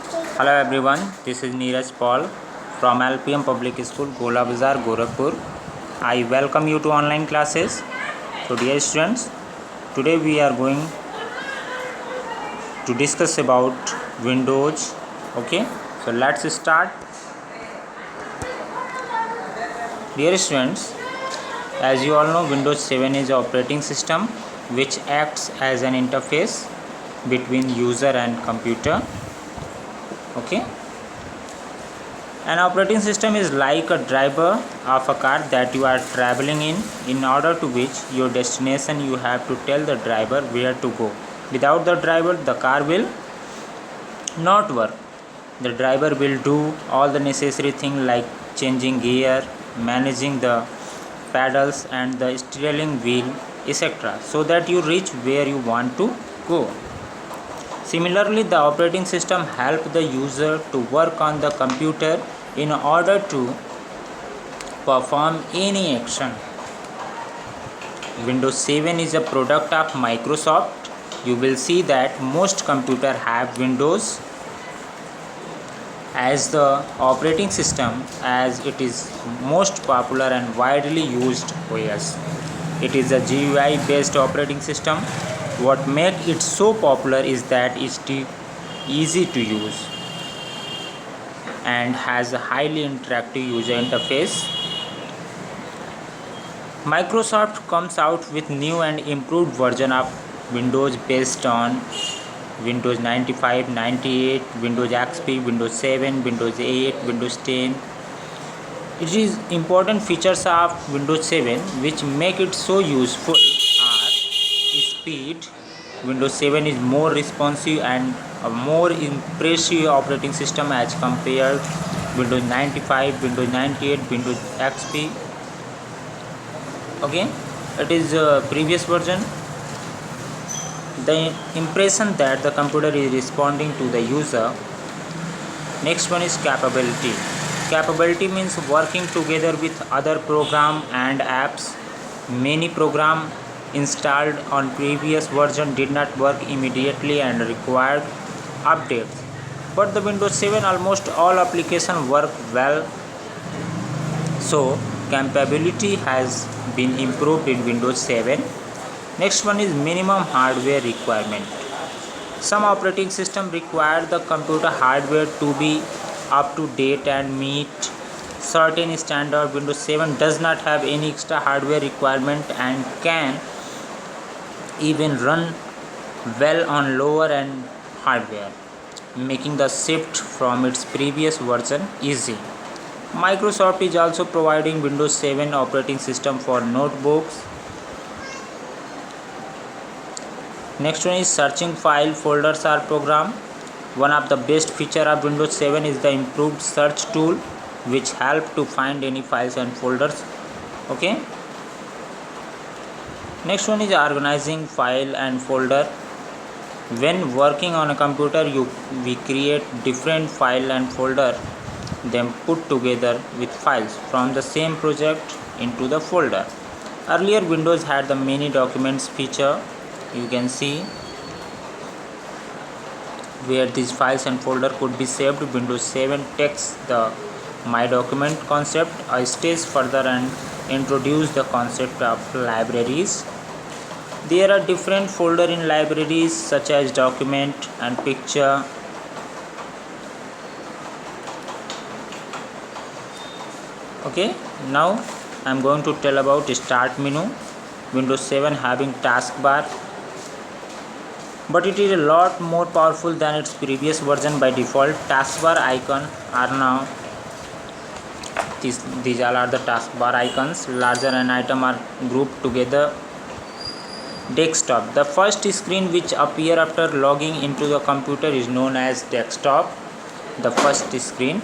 Hello everyone, this is Neeraj Paul from LPM Public School, Gola Bazar, Gorakhpur. I welcome you to online classes. So dear students, today we are going to discuss about Windows. Okay, so let's start. Dear students, as you all know, Windows 7 is an operating system which acts as an interface between user and computer. Okay, an operating system is like a driver of a car that you are traveling in order to reach your destination you have to tell the driver where to go. Without the driver the car will not work. The driver will do all the necessary things like changing gear, managing the pedals and the steering wheel, etc., so that you reach where you want to go. Similarly, the operating system helps the user to work on the computer in order to perform any action. Windows 7 is a product of Microsoft. You will see that most computers have Windows as the operating system, as it is most popular and widely used OS. It is a GUI based operating system. What makes it so popular is that it's easy to use and has a highly interactive user interface. Microsoft comes out with new and improved version of Windows based on Windows 95, 98, Windows XP, Windows 7, Windows 8, Windows 10. It is important features of Windows 7 which make it so useful are speed. Windows 7 is more responsive and a more impressive operating system as compared Windows 95, Windows 98, Windows XP. Okay, it is a previous version. The impression that the computer is responding to the user. Next one is capability. Capability means working together with other program and apps. Many program installed on previous version did not work immediately and required updates. But the Windows 7 almost all applications work well. So capability has been improved in Windows 7. Next one is minimum hardware requirement. Some operating system require the computer hardware to be up to date and meet certain standard. Windows 7 does not have any extra hardware requirement and can even run well on lower end hardware, making the shift from its previous version easy. Microsoft is also providing Windows 7 operating system for notebooks. Next one is searching file folders or program. One of the best feature of Windows 7 is the improved search tool which help to find any files and folders. Okay. Next one is organizing file and folder. When working on a computer, we create different file and folder, then put together with files from the same project into the folder. Earlier Windows had the many documents feature. You can see where these files and folder could be saved. Windows 7 takes the My Document concept a stage further and introduce the concept of libraries. There are different folder in libraries such as document and picture. Okay, now I am going to tell about start menu. Windows 7 having taskbar, but it is a lot more powerful than its previous version. By default, taskbar icon are now these all are the taskbar icons. Larger and item are grouped together. Desktop. The first screen which appear after logging into the computer is known as desktop. The first screen.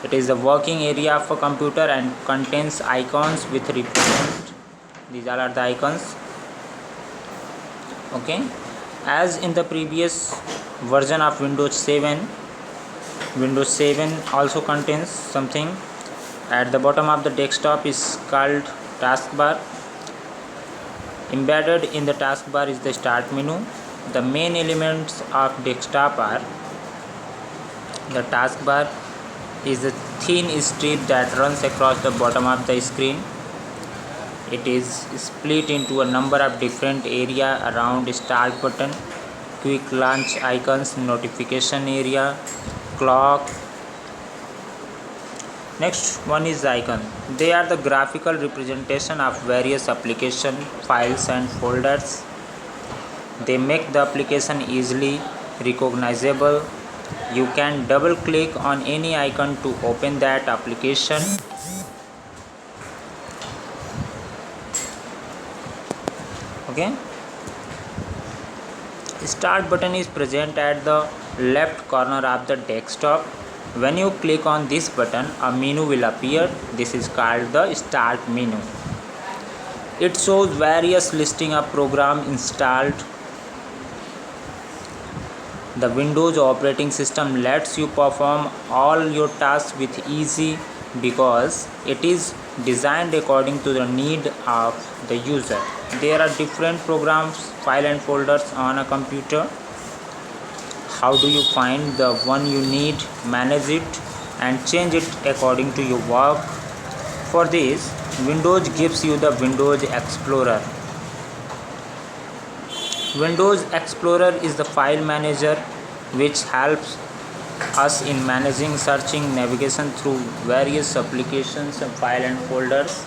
It is the working area of a computer and contains icons with represent. These all are the icons. Okay. As in the previous version of Windows 7, Windows 7 also contains something. At the bottom of the desktop is called taskbar. Embedded in the taskbar is the start menu. The main elements of desktop are The taskbar is a thin strip that runs across the bottom of the screen. It is split into a number of different areas around start button, quick launch icons, notification area, clock. Next one is icon. They are the graphical representation of various application files and folders. They make the application easily recognizable. You can double click on any icon to open that application. Okay. Start button is present at the left corner of the desktop. When you click on this button, a menu will appear. This is called the start menu. It shows various listing of programs installed. The Windows operating system lets you perform all your tasks with ease because it is designed according to the need of the user. There are different programs, files and folders on a computer. How do you find the one you need, manage it and change it according to your work? For this, Windows gives you the Windows Explorer. Windows Explorer is the file manager which helps us in managing, searching, navigation through various applications, files and folders.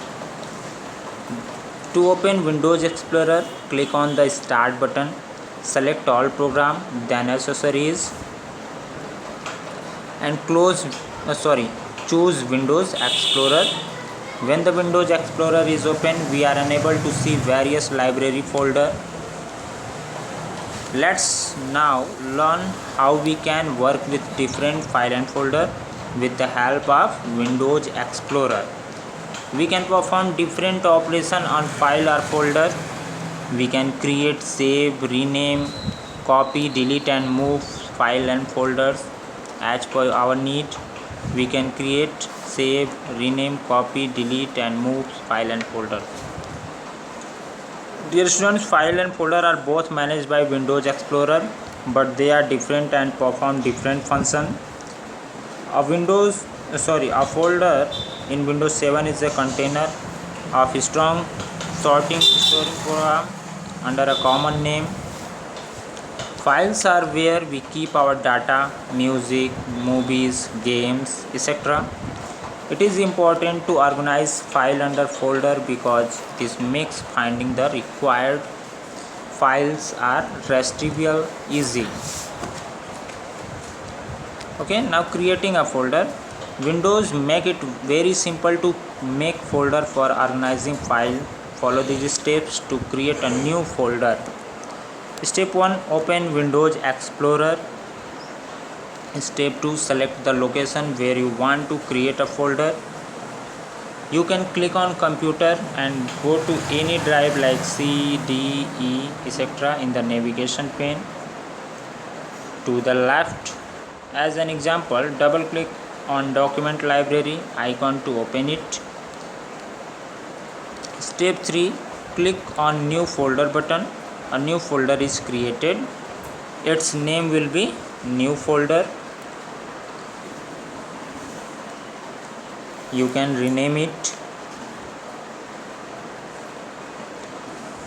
To open Windows Explorer, click on the Start button, select all program, then accessories and choose Windows Explorer. When the Windows Explorer is open, we are unable to see various library folder. Let's now learn how we can work with different file and folder with the help of Windows Explorer. We can perform different operation on file or folder. We can create, save, rename, copy, delete and move file and folders as per our need. We can create, save, rename, copy, delete and move file and folder. Dear students, file and folder are both managed by Windows Explorer, but they are different and perform different function. A folder in Windows 7 is a container of strong storing program under a common name. Files are where we keep our data, music, movies, games, etc. It is important to organize file under folder because this makes finding the required files are retrieval easy. Okay, now creating a folder. Windows make it very simple to make folder for organizing file. Follow these steps to create a new folder. Step 1, open Windows Explorer. Step 2, select the location where you want to create a folder. You can click on computer and go to any drive like C, D, E, etc. in the navigation pane. To the left, as an example, double click on document library icon to open it. Step 3, click on new folder button. A new folder is created. Its name will be new folder. You can rename it.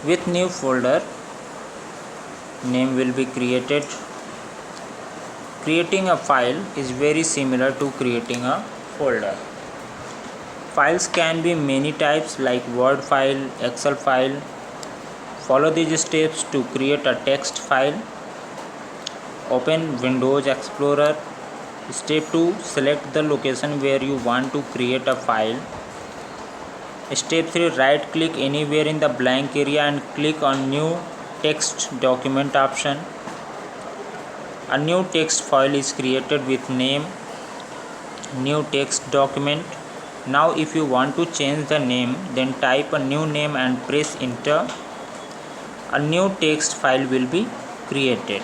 With new folder, name will be created. Creating a file is very similar to creating a folder. Files can be many types like Word file, Excel file. Follow these steps to create a text file. Open Windows Explorer. Step 2, select the location where you want to create a file. Step 3, right click anywhere in the blank area and click on new text document option. A new text file is created with name new text document. Now if you want to change the name, then type a new name and press enter. A new text file will be created.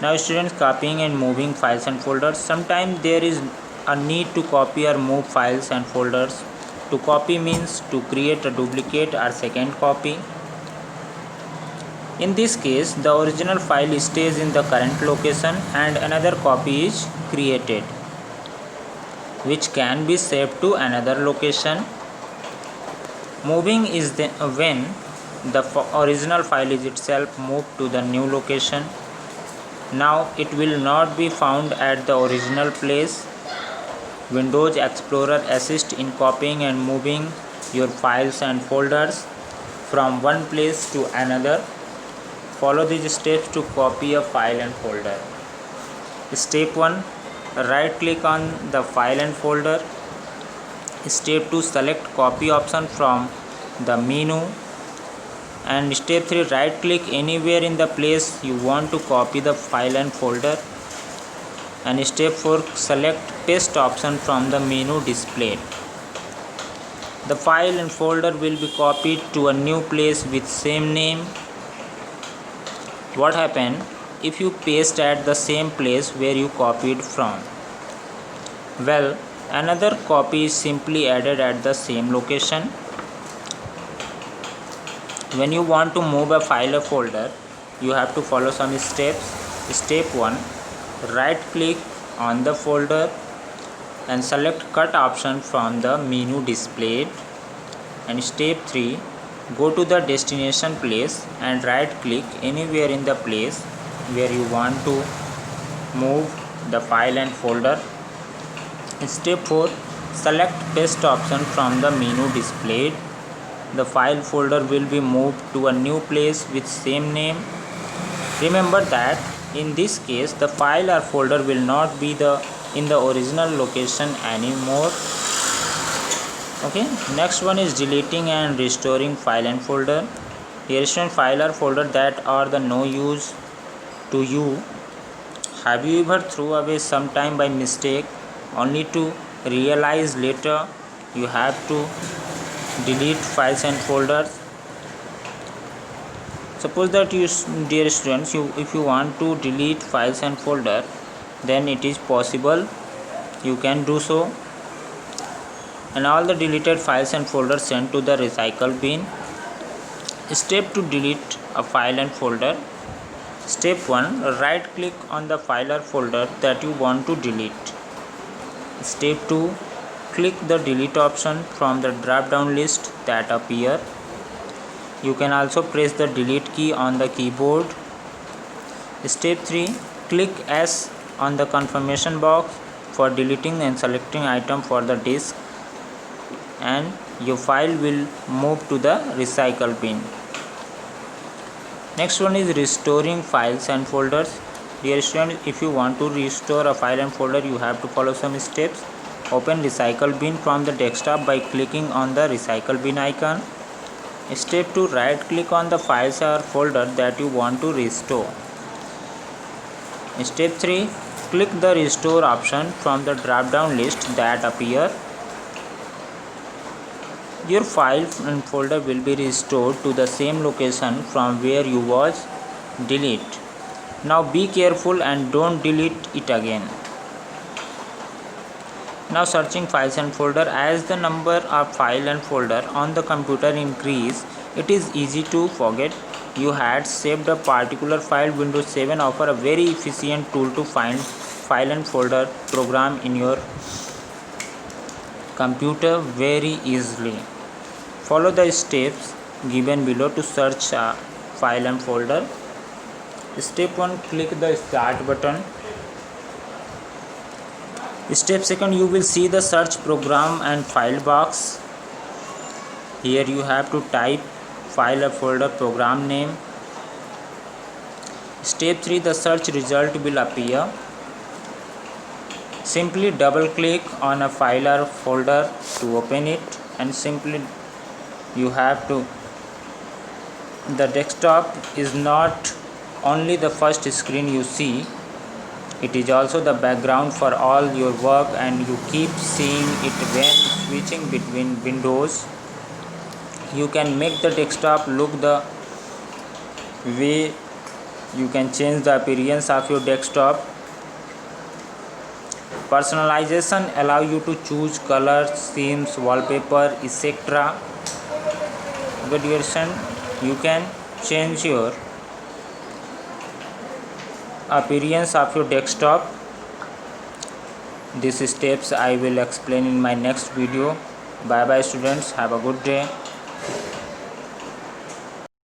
Now students, copying and moving files and folders. Sometimes there is a need to copy or move files and folders. To copy means to create a duplicate or second copy. In this case, the original file stays in the current location and another copy is created, which can be saved to another location. Moving is when the original file is itself moved to the new location. Now it will not be found at the original place. Windows Explorer assists in copying and moving your files and folders from one place to another. Follow these steps to copy a file and folder. Step 1. Right click on the file and folder. Step 2. Select copy option from the menu. And step 3. Right click anywhere in the place you want to copy the file and folder. And step 4. Select paste option from the menu displayed. The file and folder will be copied to a new place with same name. What happens if you paste at the same place where you copied from? Well, another copy is simply added at the same location. When you want to move a file or folder, you have to follow some steps. Step 1. Right click on the folder and select cut option from the menu displayed. And step 3. Go to the destination place and right click anywhere in the place where you want to move the file and folder. Step 4. Select paste option from the menu displayed. The file folder will be moved to a new place with same name. Remember that in this case the file or folder will not be in the original location anymore. Okay, next one is deleting and restoring file and folder. Here is one file or folder that are the no use to you. Have you ever threw away sometime by mistake only to realize later you have to delete files and folders? Suppose that you, dear students, if you want to delete files and folder, then it is possible, you can do so, and all the deleted files and folders sent to the recycle bin. Step to delete a file and folder. Step 1. Right click on the file or folder that you want to delete. Step 2. Click the delete option from the drop down list that appear. You can also press the delete key on the keyboard. Step 3. Click S on the confirmation box for deleting and selecting item for the disk, and your file will move to the recycle bin. Next one is restoring files and folders. Dear students, if you want to restore a file and folder, you have to follow some steps. Open recycle bin from the desktop by clicking on the recycle bin icon. Step 2. Right click on the files or folder that you want to restore. Step 3. Click the restore option from the drop down list that appear. Your file and folder will be restored to the same location from where you was delete. Now be careful and don't delete it again. Now searching files and folder. As the number of file and folder on the computer increase, it is easy to forget you had saved a particular file. Windows 7 offer a very efficient tool to find file and folder program in your computer very easily. Follow the steps given below to search a file and folder. Step 1. Click the start button. Step 2. You will see the search program and file box. Here you have to type file or folder program name. Step 3. The search result will appear. Simply double click on a file or folder to open it, and simply you have to, the desktop is not only the first screen you see, it is also the background for all your work, and you keep seeing it when switching between windows. You can make the desktop look the way you can change the appearance of your desktop. Personalization allow you to choose colors, themes, wallpaper, etc. Good, you can change your appearance of your desktop. These steps I will explain in my next video. Bye bye students, have a good day.